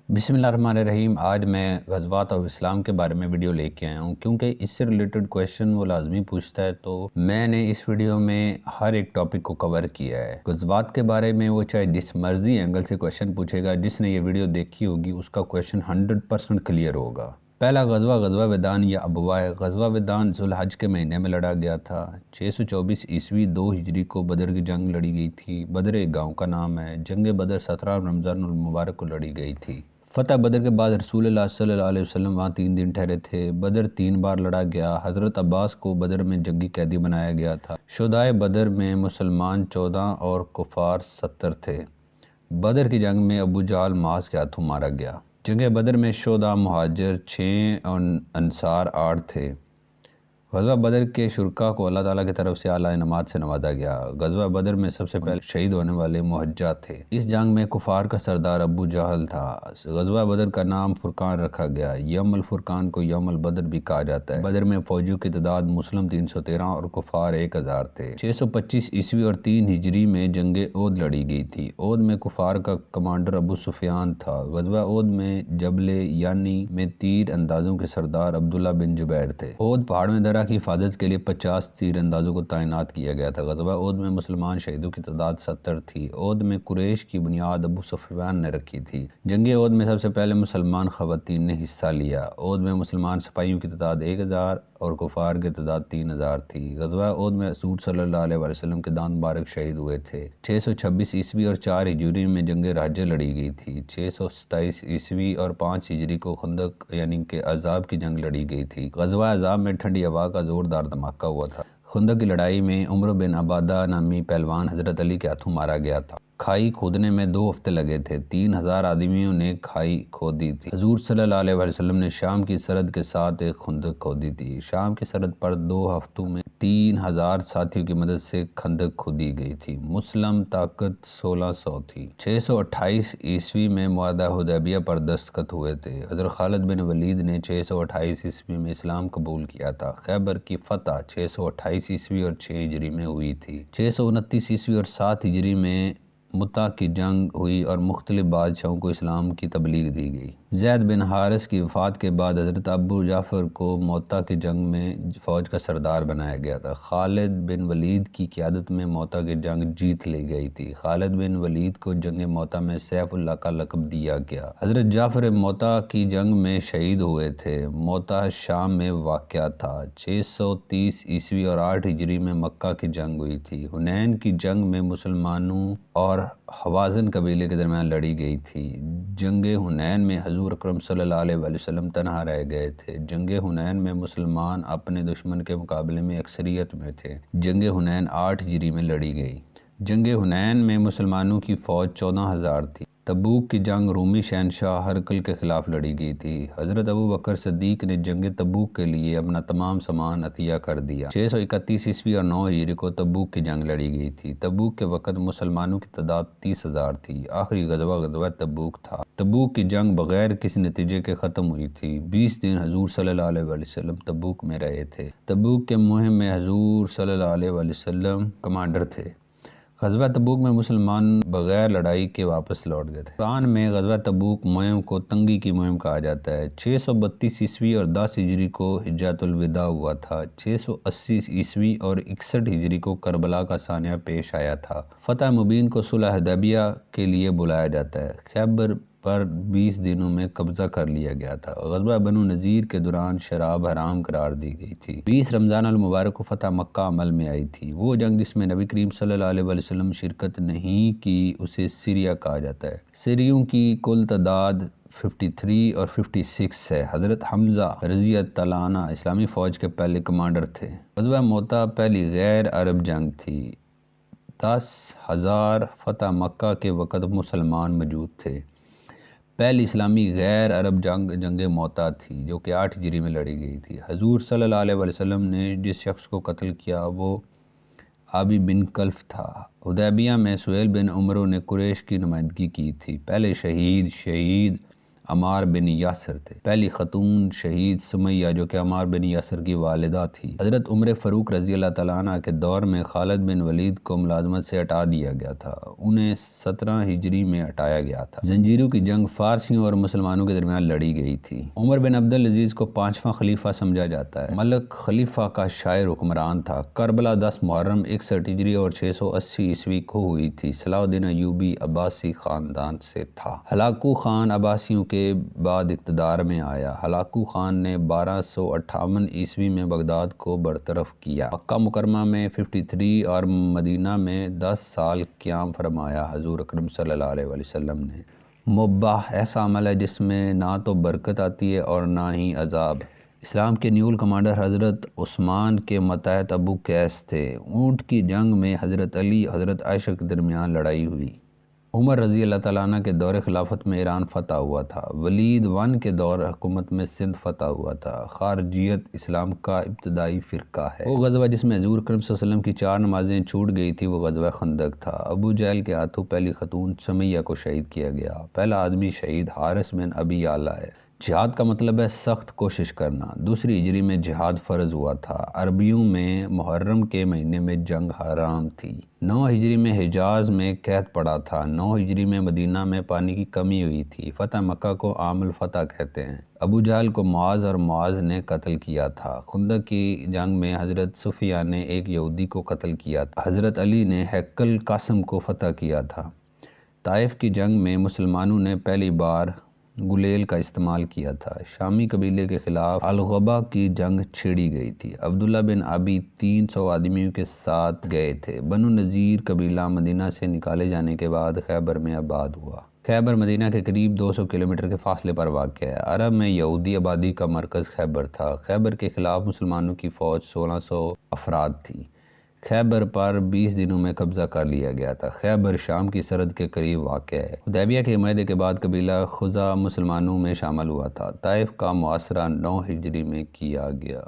बिस्मिल्लाहिर्रहमानिर्रहीम। आज मैं ग़ज़वात और इस्लाम के बारे में वीडियो लेके आया हूँ, क्योंकि इससे रिलेटेड क्वेश्चन वो लाजमी पूछता है, तो मैंने इस वीडियो में हर एक टॉपिक को कवर किया है। ग़ज़वात के बारे में वो चाहे जिस मर्ज़ी एंगल से क्वेश्चन पूछेगा, जिसने ये वीडियो देखी होगी उसका क्वेश्चन 100% क्लियर होगा। पहला ग़ज़वा वेदान या अबवा है। ग़ज़वा वेदान ज़ुल्हज के महीने में लड़ा गया था। 624 ईस्वी 2 हिजरी को बदर की जंग लड़ी गई थी। बदर एक गाँव का नाम है। जंग बदर 17 रमज़ानुल मुबारक को लड़ी गई थी। फ़तह बदर के बाद रसूलुल्लाह सल्लल्लाहु अलैहि वसल्लम वहाँ 3 दिन ठहरे थे। बदर 3 बार लड़ा गया। हज़रत अब्बास को बदर में जंगी कैदी बनाया गया था। शुहदाए बदर में मुसलमान 14 और कुफ़ार 70 थे। बदर की जंग में अबू जहल मास के हाथों मारा गया। जंग बदर में शुहदा मुहाजिर 6 और अंसार 8 थे। ग़ज़वा बदर के शुरका को अल्लाह ताला की तरफ से आला इनामात से नवाजा गया। ग़ज़वा बदर में सबसे पहले शहीद होने वाले मुहज्जा थे। इस जंग में कुफ़ार का सरदार अबू जहल था। ग़ज़वा बदर का नाम फ़ुरक़ान रखा गया। यौमुल फ़ुरक़ान को यौमुल बदर भी कहा जाता है। बदर में फ़ौजियों की तादाद मुस्लिम 313 और कुफ़ार 1000 थे। 625 ईस्वी और 3 हिजरी में जंग ओद लड़ी गई थी। ओद में कुफ़ार का कमांडर अबू सुफियान था। ग़ज़वा ओद में जबले यानी में तीर अंदाज़ों के सरदार अब्दुल्ला बिन जुबैर थे। ओद पहाड़ में दरा की हिफाजत के लिए 50 तीर अंदाजों को तैनात किया गया था। ग़ज़वा ओद में मुसलमान शहीदों की तादाद 70 थी। ओद में कुरैश की बुनियाद अबू सुफियान ने रखी थी। जंग ओद में सबसे पहले मुसलमान ख़वातीन ने हिस्सा लिया। ओद में मुसलमान सिपाहियों की तादाद 1000 और कुफ़ार की तादाद 3000 थी। ग़ज़वा ओद में रसूल सल्लल्लाहु अलैहि वसल्लम के दांत मुबारक शहीद हुए थे। 626 ईस्वी और 4 हिजरी में जंग राजा लड़ी गई थी। 627 ईस्वी और 5 हिजरी को खंदक यानी कि अज़ाब की जंग लड़ी गई थी। ग़ज़वा अज़ाब में ठंडी हवा का ज़ोरदार धमाका हुआ था। खंदक की लड़ाई में उमर बिन अबादा नामी पहलवान हज़रत अली के हाथों मारा गया था। खाई खोदने में 2 हफ्ते लगे थे। 3000 आदमियों ने खाई खोदी थी। हजूर सल्लल्लाहु अलैहि वसल्लम ने शाम की सरहद के साथ एक खंदक खोदी थी। शाम की सरहद पर 2 हफ्तों में 3000 साथियों की मदद से खंदक खोदी गई थी। मुस्लिम ताकत 1600 थी। 628 ईस्वी में मुआहदा हुदैबिया पर दस्तखत हुए थे। हज़रत खालिद बिन वलीद ने 628 ईस्वी में इस्लाम कबूल किया था। खैबर की फतह 628 ईस्वी और 6 हिजरी में हुई थी। 629 ईस्वी और 7 हिजरी में मुता की जंग हुई और मुख्तलिफ बादशाहों को इस्लाम की तबलीग दी गई। ज़ैद बिन हारिस की वफ़ात के बाद हज़रत अबू जाफ़र को मुता की जंग में फ़ौज का सरदार बनाया गया था। खालिद बिन वलीद की क़यादत में मुता की जंग जीत ली गई थी। खालिद बिन वलीद को जंग मुता में सैफ़ुल्लाह का लक़ब दिया गया। हज़रत जाफ़र मुता की जंग में शहीद हुए थे। मुता शाम में वाक़या था। 630 ईस्वी और 8 हिजरी में मक्का की जंग हुई थी। हुनैन की जंग में मुसलमानों और हवाज़न कबीले के दरमियान लड़ी गई थी। जंग हुनैन में हज़ूर अकरम सल्लल्लाहु अलैहि वसल्लम तन्हा रह गए थे। जंग हुनैन में मुसलमान अपने दुश्मन के मुकाबले में अक्सरियत में थे। जंग हुनैन 8 हिजरी में लड़ी गई। जंग हुनैन में मुसलमानों की फ़ौज 14000 थी। तबूक की जंग रूमी शहनशाह हरकल के ख़िलाफ़ लड़ी गई थी। हज़रत अबू बकर सिद्दीक़ ने जंग तबूक के लिए अपना तमाम सामान अतिया कर दिया। 631 ईस्वी और 9 हिजरी को तबूक की जंग लड़ी गई थी। तबूक के वक़्त मुसलमानों की तादाद 30,000 थी। आखिरी ग़ज़वा तबूक था। तबूक की जंग बग़ैर किसी नतीजे के ख़त्म हुई थी। 20 दिन हज़ूर सल्लल्लाहु अलैहि वसल्लम तबूक में रहे थे। तबूक के मुहिम में हज़ूर सल्लल्लाहु अलैहि वसल्लम कमांडर थे। ग़ज़वा तबूक में मुसलमान बग़ैर लड़ाई के वापस लौट गए थे। कुरान में ग़ज़वा तबूक मुहिम को तंगी की मुहिम कहा जाता है। 632 ईस्वी और 10 हिजरी को हिज्जतुल विदा हुआ था। 680 ईस्वी और 61 हिजरी को करबला का सानिया पेश आया था। फ़तह मुबीन को सुलह हुदैबिया के लिए बुलाया जाता है। खैबर पर 20 दिनों में कब्ज़ा कर लिया गया था। ग़ज़वा बनु नज़ीर के दौरान शराब हराम करार दी गई थी। 20 रमज़ान अल मुबारक को फ़तह मक्का अमल में आई थी। वो जंग जिसमें नबी करीम सल्लल्लाहु अलैहि वसल्लम शिरकत नहीं की उसे सिरिया कहा जाता है। सिरियों की कुल तादाद 53 और 56 है। हज़रत हमज़ा रज़ी अल्लाह अन्हु इस्लामी फ़ौज के पहले कमांडर थे। ग़ज़वा मोता पहली गैर अरब जंग थी। 10,000 फ़तह मक्का के वक़्त मुसलमान मौजूद थे। पहली इस्लामी गैर अरब जंग मोता थी, जो कि 8 हिजरी में लड़ी गई थी। हजूर सल्लल्लाहु अलैहि वसल्लम ने जिस शख्स को कत्ल किया वो आबी बिन कल्फ था। हुदैबिया में सुहेल बिन उमरो ने कुरैश की नुमाइंदगी की थी। पहले शहीद عمار بن یاسر تھے۔ پہلی خاتون شہید سمیہ جو کہ عمار بن یاسر کی والدہ تھی۔ حضرت عمر فاروق رضی اللہ تعالیٰ عنہ کے دور میں خالد بن ولید کو ملازمت سے ہٹا دیا گیا تھا، انہیں 17 ہجری میں ہٹایا گیا تھا۔ زنجیروں کی جنگ فارسیوں اور مسلمانوں کے درمیان لڑی گئی تھی۔ عمر بن عبدالعزیز کو 5واں خلیفہ سمجھا جاتا ہے۔ ملک خلیفہ کا شاعر حکمران تھا۔ کربلا 10 محرم 61 ہجری اور 680 عیسوی کو ہوئی تھی۔ صلاح الدین ایوبی عباسی خاندان سے تھا۔ ہلاکو خان عباسیوں کے بعد اقتدار میں آیا۔ ہلاکو خان نے 1258 عیسوی میں بغداد کو برطرف کیا۔ مکہ مکرمہ میں 53 اور مدینہ میں 10 سال قیام فرمایا۔ حضور اکرم صلی اللہ علیہ وسلم نے مباح ایسا عمل ہے جس میں نہ تو برکت آتی ہے اور نہ ہی عذاب۔ اسلام کے نیول کمانڈر حضرت عثمان کے ماتحت ابو قیس تھے۔ اونٹ کی جنگ میں حضرت علی حضرت عائشہ کے درمیان لڑائی ہوئی۔ عمر رضی اللہ تعالیٰ عنہ کے دور خلافت میں ایران فتح ہوا تھا۔ ولید ون کے دور حکومت میں سندھ فتح ہوا تھا۔ خارجیت اسلام کا ابتدائی فرقہ ہے۔ وہ غزوہ جس میں حضور اکرم صلی اللہ علیہ وسلم کی 4 نمازیں چھوٹ گئی تھی وہ غزوہ خندق تھا۔ ابو جہل کے ہاتھوں پہلی خاتون سمیہ کو شہید کیا گیا۔ پہلا آدمی شہید حارث بن ابی یعلا ہے۔ جہاد کا مطلب ہے سخت کوشش کرنا۔ 2 ہجری میں جہاد فرض ہوا تھا۔ عربیوں میں محرم کے مہینے میں جنگ حرام تھی۔ 9 ہجری میں حجاز میں قحط پڑا تھا۔ 9 ہجری میں مدینہ میں پانی کی کمی ہوئی تھی۔ فتح مکہ کو عام الفتح کہتے ہیں۔ ابو جہل کو معاذ اور معاذ نے قتل کیا تھا۔ خندق کی جنگ میں حضرت صفیہ نے ایک یہودی کو قتل کیا تھا۔ حضرت علی نے ہیکل قاسم کو فتح کیا تھا۔ طائف کی جنگ میں مسلمانوں نے پہلی بار گلیل کا استعمال کیا تھا۔ شامی قبیلے کے خلاف الغبا کی جنگ چھیڑی گئی تھی۔ عبداللہ بن ابی 300 آدمیوں کے ساتھ گئے تھے۔ بنو نذیر قبیلہ مدینہ سے نکالے جانے کے بعد خیبر میں آباد ہوا۔ خیبر مدینہ کے قریب 200 کلومیٹر کے فاصلے پر واقع ہے۔ عرب میں یہودی آبادی کا مرکز خیبر تھا۔ خیبر کے خلاف مسلمانوں کی فوج 1600 افراد تھی۔ خیبر پر 20 دنوں میں قبضہ کر لیا گیا تھا۔ خیبر شام کی سرحد کے قریب واقع ہے۔ حدیبیہ کے معاہدے کے بعد قبیلہ خزاع مسلمانوں میں شامل ہوا تھا۔ طائف کا محاصرہ 9 ہجری میں کیا گیا۔